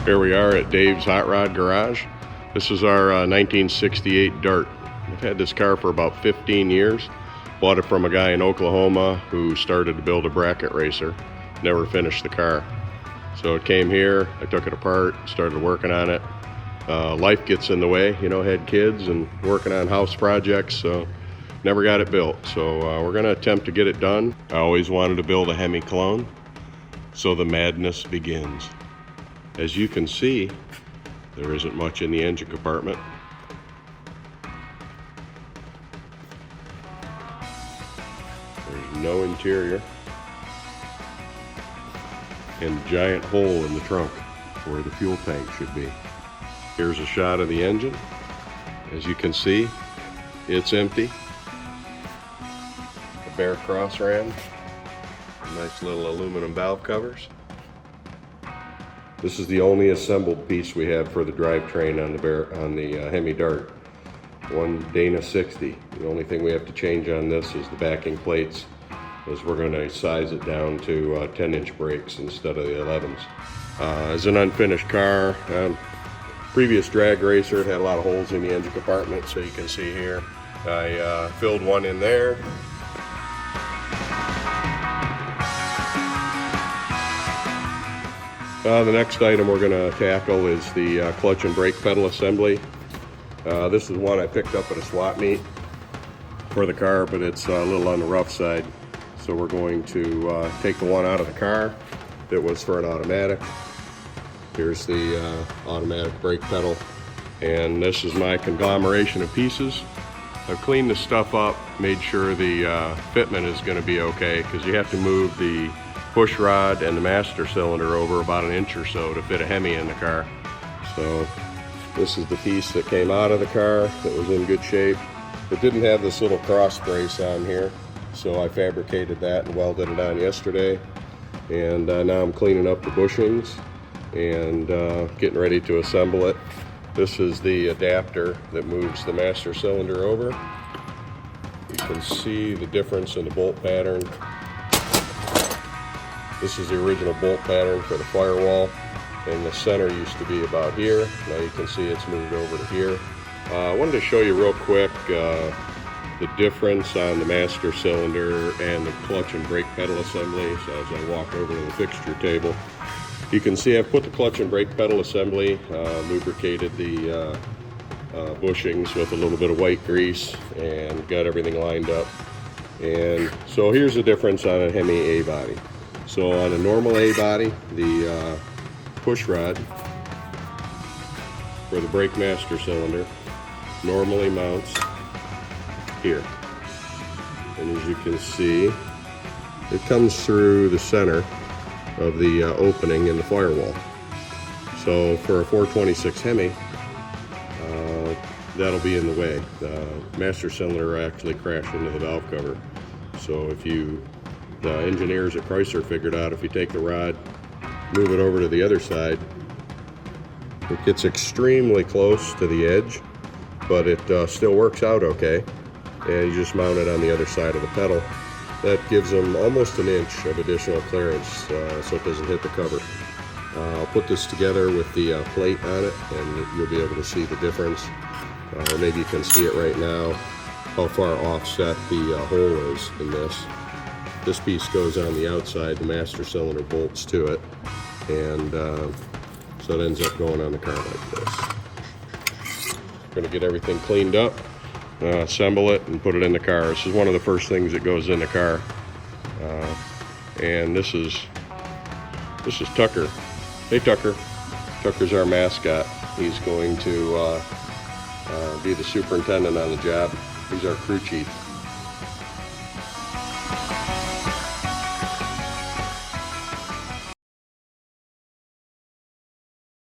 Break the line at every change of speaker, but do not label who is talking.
Here we are at Dave's Hot Rod Garage. This is our 1968 Dart. I've had this car for about 15 years. Bought it from a guy in Oklahoma who started to build a bracket racer. Never finished the car. So it came here, I took it apart, started working on it. Life gets in the way, you know, had kids and working on house projects, so never got it built. So we're gonna attempt to get it done. I always wanted to build a Hemi clone, so the madness begins. As you can see, there isn't much in the engine compartment. There's no interior. And a giant hole in the trunk where the fuel tank should be. Here's a shot of the engine. As you can see, it's empty. A bare cross ram. Nice little aluminum valve covers. This is the only assembled piece we have for the drivetrain on the Hemi Dart. One Dana 60. The only thing we have to change on this is the backing plates, as we're going to size it down to 10-inch brakes instead of the 11s. As an unfinished car, previous drag racer, it had a lot of holes in the engine compartment, so you can see here. I filled one in there. The next item we're going to tackle is the clutch and brake pedal assembly. This is one I picked up at a swap meet for the car, but it's a little on the rough side. So we're going to take the one out of the car that was for an automatic. Here's the automatic brake pedal. And this is my conglomeration of pieces. I've cleaned the stuff up, made sure the fitment is going to be okay, because you have to move the push rod and the master cylinder over about an inch or so to fit a Hemi in the car. So this is the piece that came out of the car that was in good shape. It didn't have this little cross brace on here, so I fabricated that and welded it on yesterday. And now I'm cleaning up the bushings and getting ready to assemble it. This is the adapter that moves the master cylinder over. You can see the difference in the bolt pattern. This is the original bolt pattern for the firewall, and the center used to be about here. Now you can see it's moved over to here. I wanted to show you real quick the difference on the master cylinder and the clutch and brake pedal assembly. So as I walk over to the fixture table, you can see I've put the clutch and brake pedal assembly, lubricated the bushings with a little bit of white grease, and got everything lined up. And so here's the difference on a Hemi A body. So on a normal A body, the push rod for the brake master cylinder normally mounts here. And as you can see, it comes through the center of the opening in the firewall. So for a 426 Hemi, that'll be in the way. The master cylinder will actually crash into the valve cover. So if the engineers at Chrysler figured out if you take the rod, move it over to the other side, it gets extremely close to the edge, but it still works out okay. And you just mount it on the other side of the pedal. That gives them almost an inch of additional clearance, so it doesn't hit the cover. I'll put this together with the plate on it, and you'll be able to see the difference. Or maybe you can see it right now, how far offset the hole is in this. This piece goes on the outside, the master cylinder bolts to it, and so it ends up going on the car like this. We're going to get everything cleaned up, assemble it, and put it in the car. This is one of the first things that goes in the car. And this is Tucker. Hey Tucker. Tucker's our mascot. He's going to be the superintendent on the job. He's our crew chief.